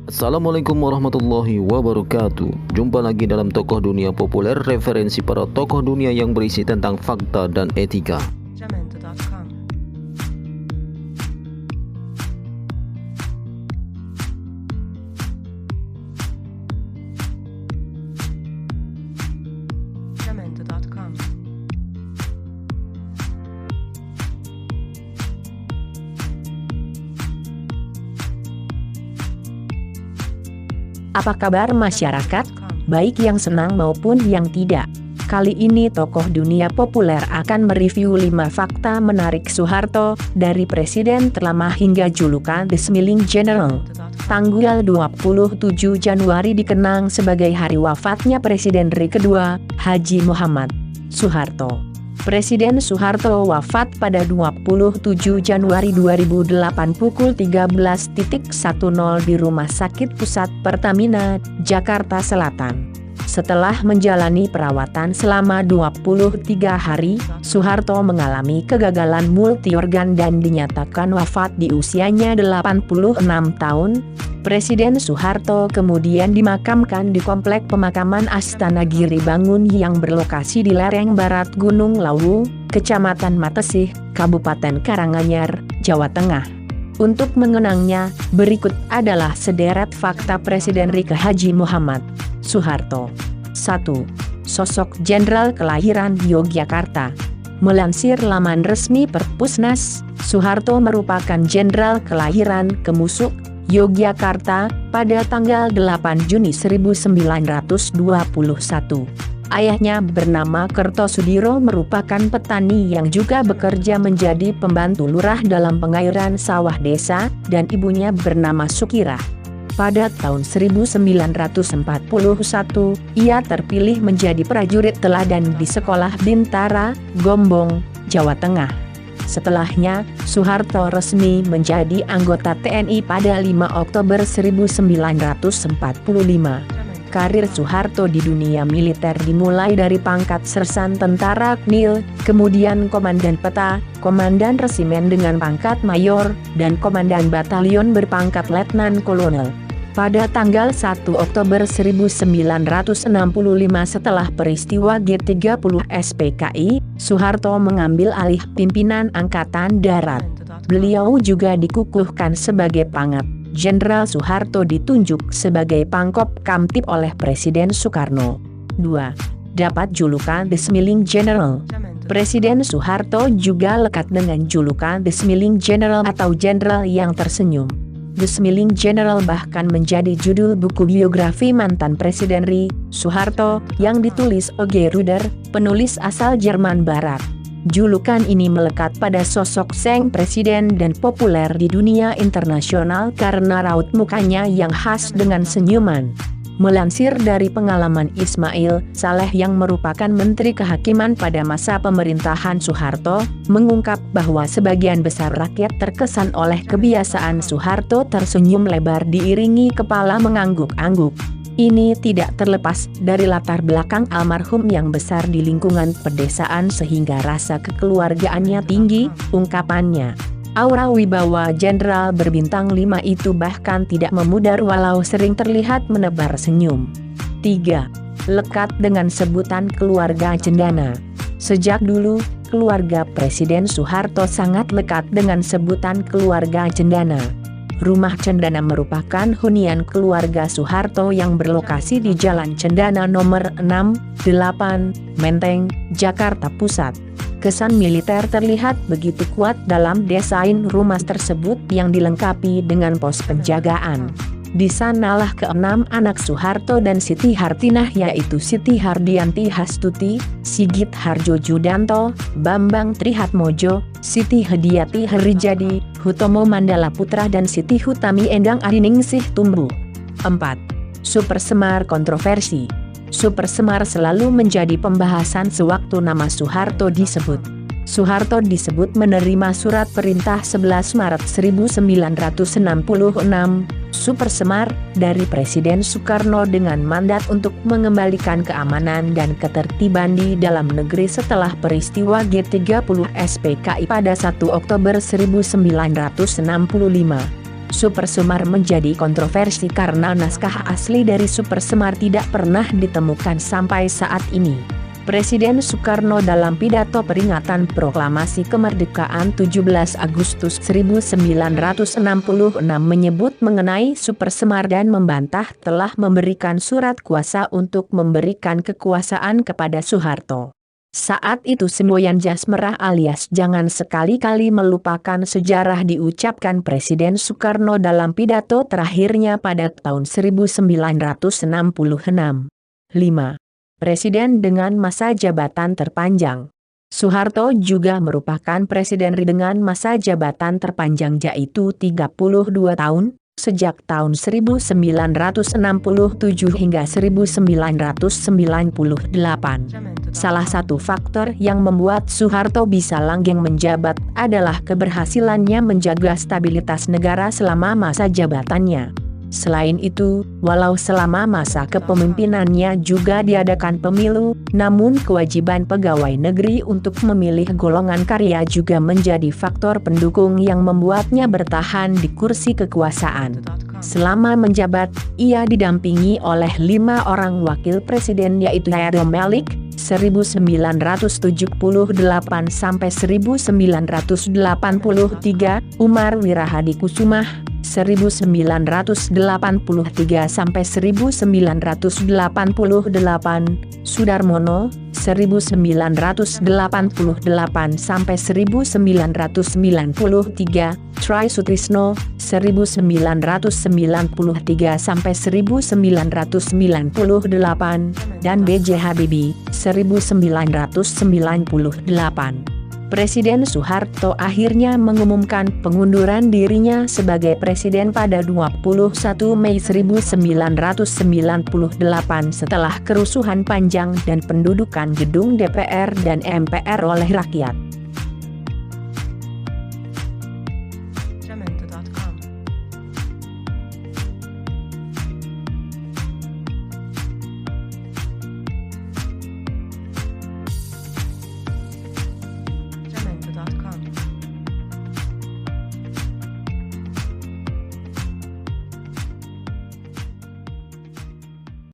Assalamualaikum warahmatullahi wabarakatuh. Jumpa lagi dalam Tokoh Dunia Populer, referensi para tokoh dunia yang berisi tentang fakta dan etika. Jamendo.com. Jamendo.com. Apa kabar masyarakat, baik yang senang maupun yang tidak? Kali ini tokoh dunia populer akan mereview 5 fakta menarik Soeharto, dari presiden terlama hingga julukan The Smiling General. Tanggal 27 Januari dikenang sebagai hari wafatnya Presiden RI kedua, Haji Muhammad Soeharto. Presiden Soeharto wafat pada 27 Januari 2008 pukul 13.10 di Rumah Sakit Pusat Pertamina, Jakarta Selatan. Setelah menjalani perawatan selama 23 hari, Soeharto mengalami kegagalan multiorgan dan dinyatakan wafat di usianya 86 tahun. Presiden Soeharto kemudian dimakamkan di Komplek Pemakaman Astana Giri Bangun yang berlokasi di lereng barat Gunung Lawu, Kecamatan Matesih, Kabupaten Karanganyar, Jawa Tengah. Untuk mengenangnya, berikut adalah sederet fakta Presiden RI Haji Muhammad Soeharto. 1. Sosok jenderal kelahiran Yogyakarta. Melansir laman resmi Perpusnas, Soeharto merupakan jenderal kelahiran Kemusuk, Yogyakarta, pada tanggal 8 Juni 1921. Ayahnya bernama Kertosudiro merupakan petani yang juga bekerja menjadi pembantu lurah dalam pengairan sawah desa, dan ibunya bernama Sukirah. Pada tahun 1941, ia terpilih menjadi prajurit teladan di Sekolah Bintara, Gombong, Jawa Tengah. Setelahnya, Soeharto resmi menjadi anggota TNI pada 5 Oktober 1945. Karir Soeharto di dunia militer dimulai dari pangkat sersan tentara KNIL, kemudian komandan peta, komandan resimen dengan pangkat mayor, dan komandan batalion berpangkat letnan kolonel. Pada tanggal 1 Oktober 1965 setelah peristiwa G30 SPKI, Soeharto mengambil alih pimpinan Angkatan Darat. Beliau juga dikukuhkan sebagai Pangap. Jenderal Soeharto ditunjuk sebagai Pangkop Kamtib oleh Presiden Soekarno. 2. Dapat julukan The Smiling General. Presiden Soeharto juga lekat dengan julukan The Smiling General atau Jenderal yang tersenyum. The Smiling General bahkan menjadi judul buku biografi mantan Presiden RI Soeharto yang ditulis O.G. Ruder, penulis asal Jerman Barat. Julukan ini melekat pada sosok sang presiden dan populer di dunia internasional karena raut mukanya yang khas dengan senyuman. Melansir dari pengalaman Ismail Saleh yang merupakan Menteri Kehakiman pada masa pemerintahan Soeharto, mengungkap bahwa sebagian besar rakyat terkesan oleh kebiasaan Soeharto tersenyum lebar diiringi kepala mengangguk-angguk. Ini tidak terlepas dari latar belakang almarhum yang besar di lingkungan pedesaan sehingga rasa kekeluargaannya tinggi, ungkapannya. Aura wibawa jenderal berbintang 5 itu bahkan tidak memudar walau sering terlihat menebar senyum. 3. Lekat dengan sebutan keluarga cendana. Sejak dulu, keluarga Presiden Soeharto sangat lekat dengan sebutan keluarga cendana. Rumah Cendana merupakan hunian keluarga Soeharto yang berlokasi di Jalan Cendana nomor 6, 8, Menteng, Jakarta Pusat. Kesan militer terlihat begitu kuat dalam desain rumah tersebut yang dilengkapi dengan pos penjagaan. Di sanalah keenam anak Soeharto dan Siti Hartinah yaitu Siti Hardianti Hastuti, Sigit Harjo Judanto, Bambang Trihatmojo, Siti Hediati Herijadi, Hutomo Mandala Putra dan Siti Hutami Endang Adiningsih Tumbuh. 4. Super Semar kontroversi. Super Semar selalu menjadi pembahasan sewaktu nama Soeharto disebut. Soeharto disebut menerima surat perintah 11 Maret 1966, Super Semar, dari Presiden Soekarno dengan mandat untuk mengembalikan keamanan dan ketertiban di dalam negeri setelah peristiwa G30 SPKI pada 1 Oktober 1965. Super Semar menjadi kontroversi karena naskah asli dari Super Semar tidak pernah ditemukan sampai saat ini. Presiden Soekarno dalam pidato peringatan proklamasi kemerdekaan 17 Agustus 1966 menyebut mengenai Super Semar dan membantah telah memberikan surat kuasa untuk memberikan kekuasaan kepada Soeharto. Saat itu semboyan jas merah alias jangan sekali-kali melupakan sejarah diucapkan Presiden Soekarno dalam pidato terakhirnya pada tahun 1966. 5. Presiden dengan masa jabatan terpanjang. Soeharto juga merupakan presiden dengan masa jabatan terpanjang yaitu 32 tahun, sejak tahun 1967 hingga 1998. Salah satu faktor yang membuat Soeharto bisa langgeng menjabat adalah keberhasilannya menjaga stabilitas negara selama masa jabatannya. Selain itu, walau selama masa kepemimpinannya juga diadakan pemilu, namun kewajiban pegawai negeri untuk memilih golongan karya juga menjadi faktor pendukung yang membuatnya bertahan di kursi kekuasaan. Selama menjabat, ia didampingi oleh 5 orang wakil presiden yaitu Abdul Malik, 1978 sampai 1983, Umar Wirahadi Kusumah, 1983 sampai 1988, Sudarmono, 1988 sampai 1993, Tri Sutrisno, 1993 sampai 1998, dan B.J. Habibie, 1998. Presiden Soeharto akhirnya mengumumkan pengunduran dirinya sebagai presiden pada 21 Mei 1998 setelah kerusuhan panjang dan pendudukan gedung DPR dan MPR oleh rakyat.